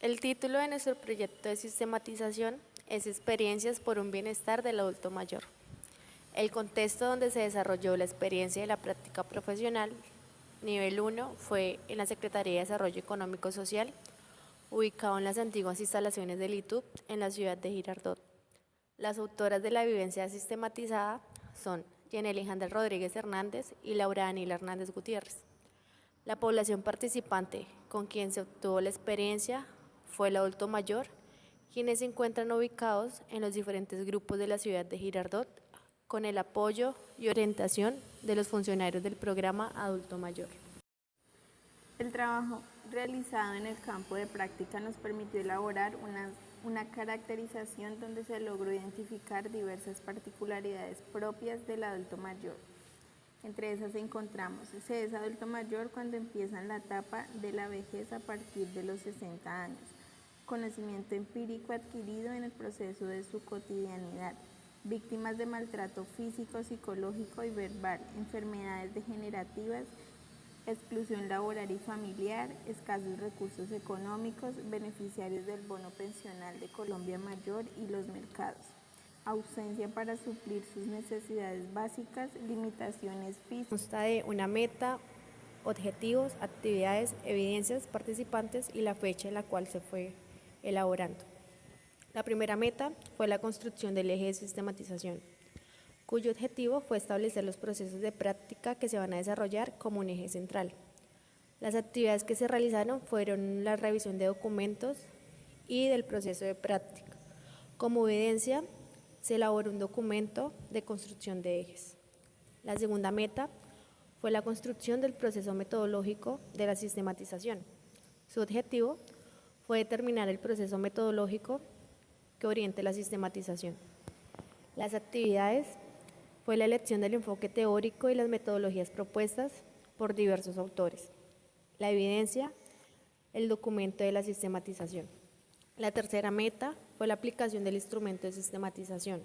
El título de nuestro proyecto de sistematización es Experiencias por un bienestar del adulto mayor. El contexto donde se desarrolló la experiencia de la práctica profesional, nivel 1, fue en la Secretaría de Desarrollo Económico Social, ubicado en las antiguas instalaciones del ITUB en la ciudad de Girardot. Las autoras de la vivencia sistematizada son Jenny Alejandra Rodríguez Hernández y Laura Daniela Hernández Gutiérrez. La población participante con quien se obtuvo la experiencia fue el adulto mayor, quienes se encuentran ubicados en los diferentes grupos de la ciudad de Girardot, con el apoyo y orientación de los funcionarios del programa Adulto Mayor. El trabajo realizado en el campo de práctica nos permitió elaborar una caracterización donde se logró identificar diversas particularidades propias del adulto mayor. Entre esas encontramos, se es adulto mayor cuando empieza en la etapa de la vejez a partir de los 60 años, conocimiento empírico adquirido en el proceso de su cotidianidad, víctimas de maltrato físico, psicológico y verbal, enfermedades degenerativas, exclusión laboral y familiar, escasos recursos económicos, beneficiarios del bono pensional de Colombia Mayor y los mercados, ausencia para suplir sus necesidades básicas, limitaciones físicas. Consta de una meta, objetivos, actividades, evidencias, participantes y la fecha en la cual se fue elaborando. La primera meta fue la construcción del eje de sistematización, cuyo objetivo fue establecer los procesos de práctica que se van a desarrollar como un eje central. Las actividades que se realizaron fueron la revisión de documentos y del proceso de práctica. Como evidencia, se elaboró un documento de construcción de ejes. La segunda meta fue la construcción del proceso metodológico de la sistematización. Su objetivo fue determinar el proceso metodológico que oriente la sistematización. Las actividades fue la elección del enfoque teórico y las metodologías propuestas por diversos autores. La evidencia, el documento de la sistematización. La tercera meta fue la aplicación del instrumento de sistematización.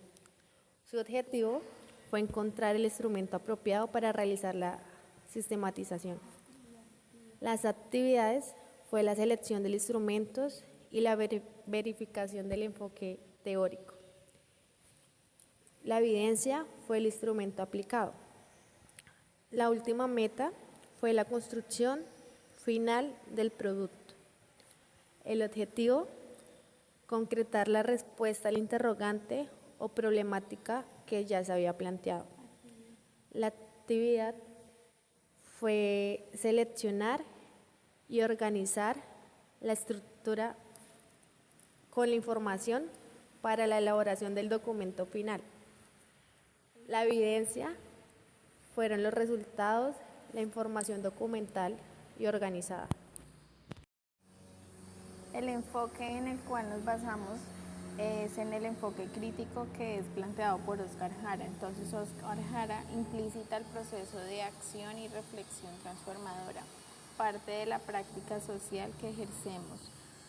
Su objetivo fue encontrar el instrumento apropiado para realizar la sistematización. Las actividades fue la selección de los instrumentos y la verificación del enfoque teórico. La evidencia fue el instrumento aplicado. La última meta fue la construcción final del producto. El objetivo, concretar la respuesta al interrogante o problemática que ya se había planteado. La actividad fue seleccionar y organizar la estructura con la información para la elaboración del documento final. La evidencia fueron los resultados, la información documental y organizada. El enfoque en el cual nos basamos es en el enfoque crítico que es planteado por Óscar Jara. Entonces, Óscar Jara implícita el proceso de acción y reflexión transformadora, parte de la práctica social que ejercemos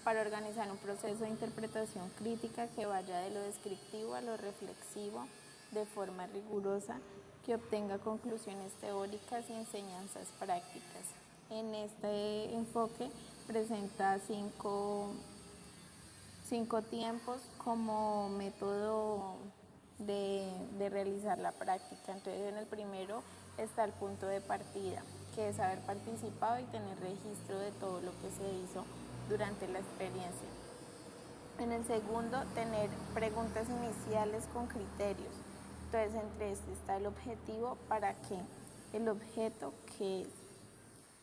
para organizar un proceso de interpretación crítica que vaya de lo descriptivo a lo reflexivo de forma rigurosa, que obtenga conclusiones teóricas y enseñanzas prácticas. En este enfoque presenta cinco tiempos como método de realizar la práctica. Entonces, en el primero está el punto de partida, que es haber participado y tener registro de todo lo que se hizo durante la experiencia. En el segundo, tener preguntas iniciales con criterios. Entonces, entre este está el objetivo, ¿para qué? El objeto, ¿qué es?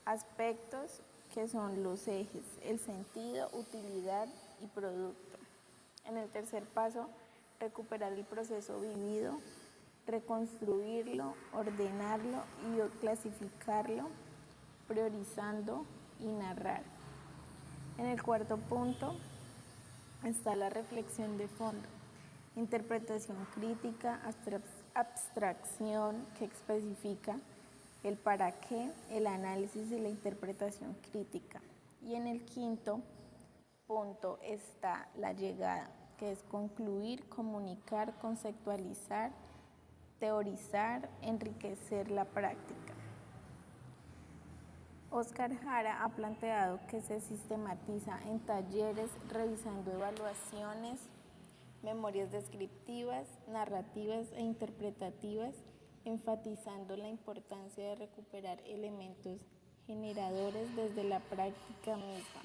Aspectos, que son los ejes, el sentido, utilidad y producto. En el tercer paso, recuperar el proceso vivido, reconstruirlo, ordenarlo y clasificarlo, priorizando y narrar. En el cuarto punto está la reflexión de fondo, interpretación crítica, abstracción que especifica el para qué, el análisis y la interpretación crítica. Y en el quinto punto está la llegada, que es concluir, comunicar, conceptualizar, teorizar, enriquecer la práctica. Óscar Jara ha planteado que se sistematiza en talleres revisando evaluaciones, memorias descriptivas, narrativas e interpretativas, enfatizando la importancia de recuperar elementos generadores desde la práctica misma.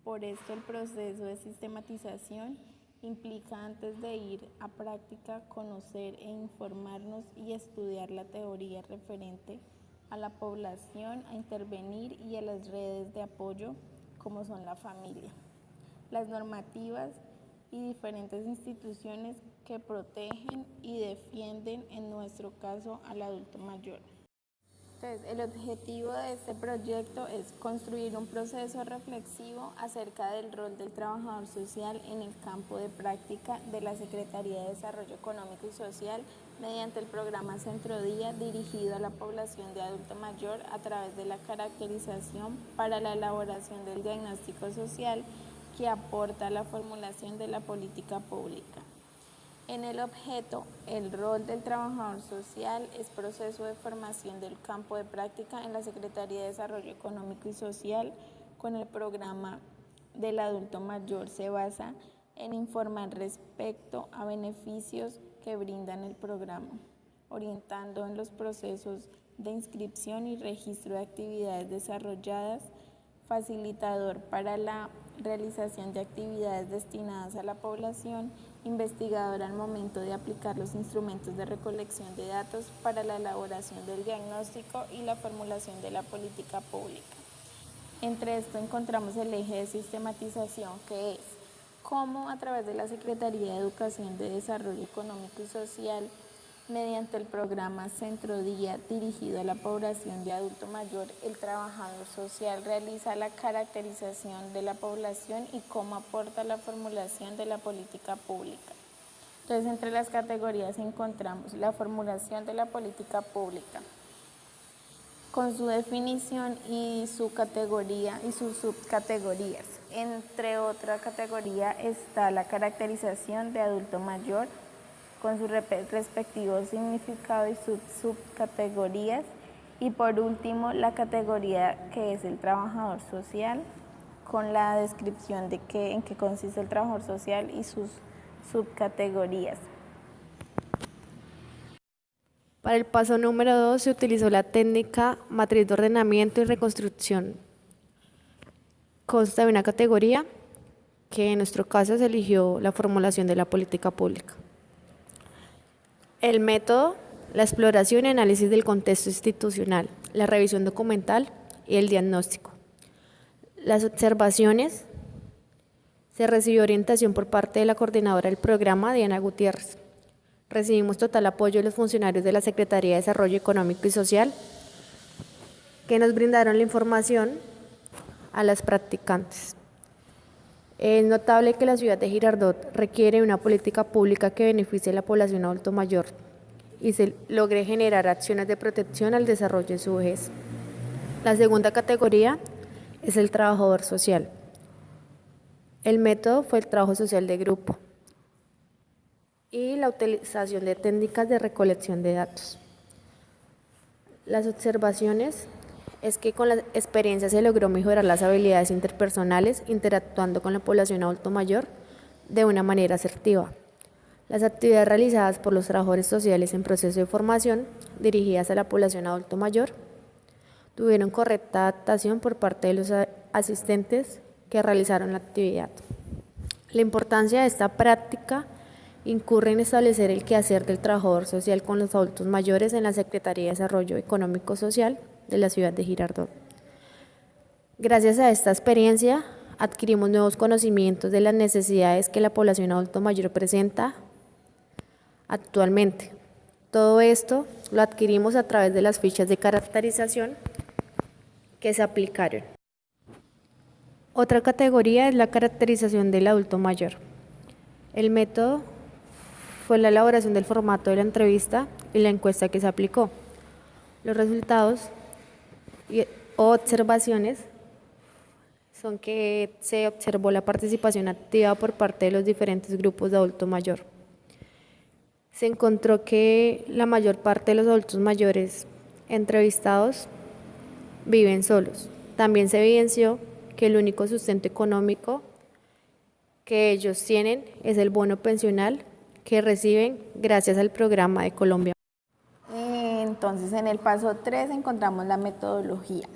Por esto, el proceso de sistematización implica, antes de ir a práctica, conocer e informarnos y estudiar la teoría referente a la población, a intervenir y a las redes de apoyo, como son la familia, las normativas y diferentes instituciones que protegen y defienden, en nuestro caso, al adulto mayor. Entonces, el objetivo de este proyecto es construir un proceso reflexivo acerca del rol del trabajador social en el campo de práctica de la Secretaría de Desarrollo Económico y Social mediante el programa Centro Día dirigido a la población de adulto mayor a través de la caracterización para la elaboración del diagnóstico social que aporta a la formulación de la política pública. En el objeto, el rol del trabajador social es proceso de formación del campo de práctica en la Secretaría de Desarrollo Económico y Social. Con el programa del adulto mayor se basa en informar respecto a beneficios que brindan el programa, orientando en los procesos de inscripción y registro de actividades desarrolladas, facilitador para la realización de actividades destinadas a la población, investigador al momento de aplicar los instrumentos de recolección de datos para la elaboración del diagnóstico y la formulación de la política pública. Entre esto encontramos el eje de sistematización, que es cómo a través de la Secretaría de Educación de Desarrollo Económico y Social, mediante el programa Centro Día dirigido a la población de adulto mayor, el trabajador social realiza la caracterización de la población y cómo aporta la formulación de la política pública. Entonces, entre las categorías encontramos la formulación de la política pública, con su definición y su categoría y sus subcategorías. Entre otra categoría está la caracterización de adulto mayor, con su respectivo significado y sus subcategorías. Y por último, la categoría que es el trabajador social, con la descripción de en qué consiste el trabajador social y sus subcategorías. Para el paso número 2 se utilizó la técnica matriz de ordenamiento y reconstrucción. Consta de una categoría que en nuestro caso se eligió la formulación de la política pública. El método, la exploración y análisis del contexto institucional, la revisión documental y el diagnóstico. Las observaciones, se recibió orientación por parte de la coordinadora del programa, Diana Gutiérrez. Recibimos total apoyo de los funcionarios de la Secretaría de Desarrollo Económico y Social, que nos brindaron la información a las practicantes. Es notable que la ciudad de Girardot requiere una política pública que beneficie a la población adulto mayor y se logre generar acciones de protección al desarrollo de su vejez. La segunda categoría es el trabajador social. El método fue el trabajo social de grupo y la utilización de técnicas de recolección de datos. Las observaciones es que con la experiencia se logró mejorar las habilidades interpersonales interactuando con la población adulto mayor de una manera asertiva. Las actividades realizadas por los trabajadores sociales en proceso de formación dirigidas a la población adulto mayor tuvieron correcta adaptación por parte de los asistentes que realizaron la actividad. La importancia de esta práctica incurre en establecer el quehacer del trabajador social con los adultos mayores en la Secretaría de Desarrollo Económico y Social de la ciudad de Girardot. Gracias a esta experiencia, adquirimos nuevos conocimientos de las necesidades que la población adulto mayor presenta actualmente. Todo esto lo adquirimos a través de las fichas de caracterización que se aplicaron. Otra categoría es la caracterización del adulto mayor. El método fue la elaboración del formato de la entrevista y la encuesta que se aplicó. Los resultados o observaciones son que se observó la participación activa por parte de los diferentes grupos de adulto mayor. Se encontró que la mayor parte de los adultos mayores entrevistados viven solos. También se evidenció que el único sustento económico que ellos tienen es el bono pensional que reciben gracias al programa de Colombia. Entonces, en el paso 3 encontramos la metodología.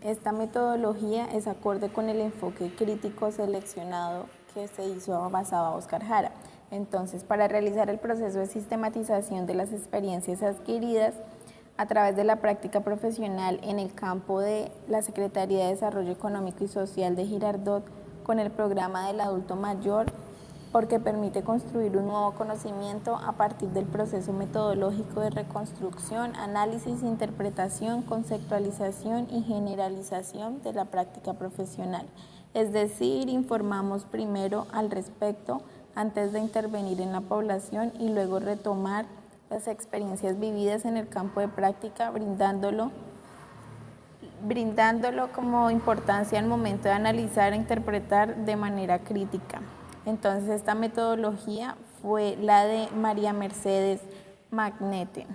Esta metodología es acorde con el enfoque crítico seleccionado que se hizo basado a Óscar Jara. Entonces, para realizar el proceso de sistematización de las experiencias adquiridas a través de la práctica profesional en el campo de la Secretaría de Desarrollo Económico y Social de Girardot con el programa del adulto mayor, porque permite construir un nuevo conocimiento a partir del proceso metodológico de reconstrucción, análisis, interpretación, conceptualización y generalización de la práctica profesional. Es decir, informamos primero al respecto antes de intervenir en la población y luego retomar las experiencias vividas en el campo de práctica, brindándolo como importancia al momento de analizar e interpretar de manera crítica. Entonces, esta metodología fue la de María Mercedes Magnete.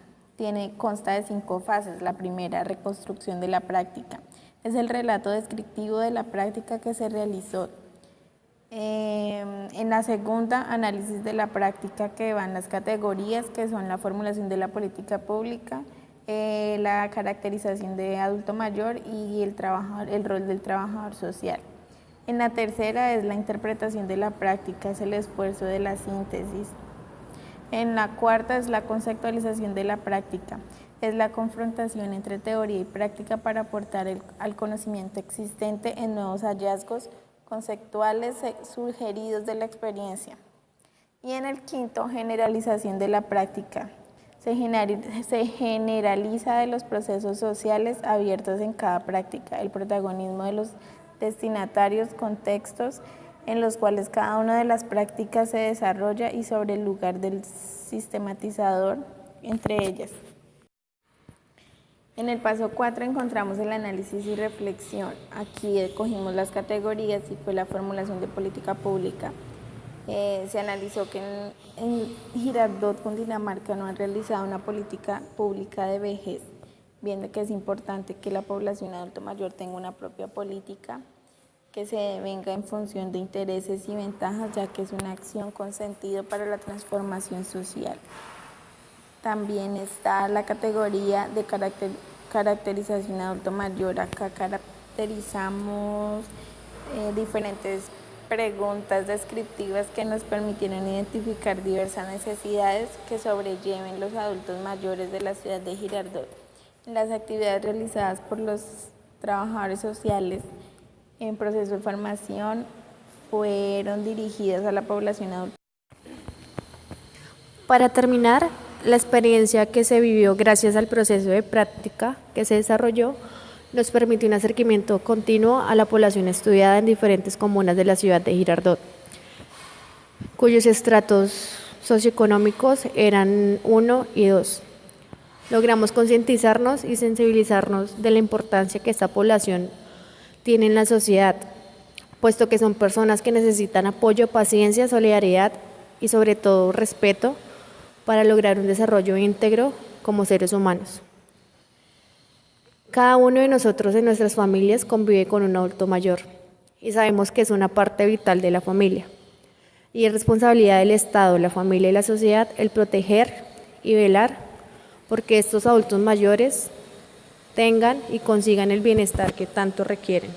Consta de 5 fases. La primera, reconstrucción de la práctica. Es el relato descriptivo de la práctica que se realizó. En la segunda, análisis de la práctica, que van las categorías, que son la formulación de la política pública, la caracterización de adulto mayor y el rol del trabajador social. En la tercera es la interpretación de la práctica, es el esfuerzo de la síntesis. En la cuarta es la conceptualización de la práctica, es la confrontación entre teoría y práctica para aportar al conocimiento existente en nuevos hallazgos conceptuales sugeridos de la experiencia. Y en el quinto, generalización de la práctica. Se generaliza de los procesos sociales abiertos en cada práctica, el protagonismo de los destinatarios, contextos en los cuales cada una de las prácticas se desarrolla y sobre el lugar del sistematizador entre ellas. En el paso 4 encontramos el análisis y reflexión. Aquí cogimos las categorías y fue la formulación de política pública. Se analizó que en Girardot, Cundinamarca, no han realizado una política pública de vejez, viendo que es importante que la población adulto mayor tenga una propia política que se venga en función de intereses y ventajas, ya que es una acción con sentido para la transformación social. También está la categoría de caracterización adulto mayor. Acá caracterizamos diferentes preguntas descriptivas que nos permitieron identificar diversas necesidades que sobrelleven los adultos mayores de la ciudad de Girardot. Las actividades realizadas por los trabajadores sociales en proceso de formación fueron dirigidas a la población adulta. Para terminar, la experiencia que se vivió gracias al proceso de práctica que se desarrolló nos permitió un acercamiento continuo a la población estudiada en diferentes comunas de la ciudad de Girardot, cuyos estratos socioeconómicos eran 1 y 2. Logramos concientizarnos y sensibilizarnos de la importancia que esta población tiene en la sociedad, puesto que son personas que necesitan apoyo, paciencia, solidaridad y sobre todo respeto para lograr un desarrollo íntegro como seres humanos. Cada uno de nosotros en nuestras familias convive con un adulto mayor y sabemos que es una parte vital de la familia. Y es responsabilidad del Estado, la familia y la sociedad el proteger y velar porque estos adultos mayores tengan y consigan el bienestar que tanto requieren.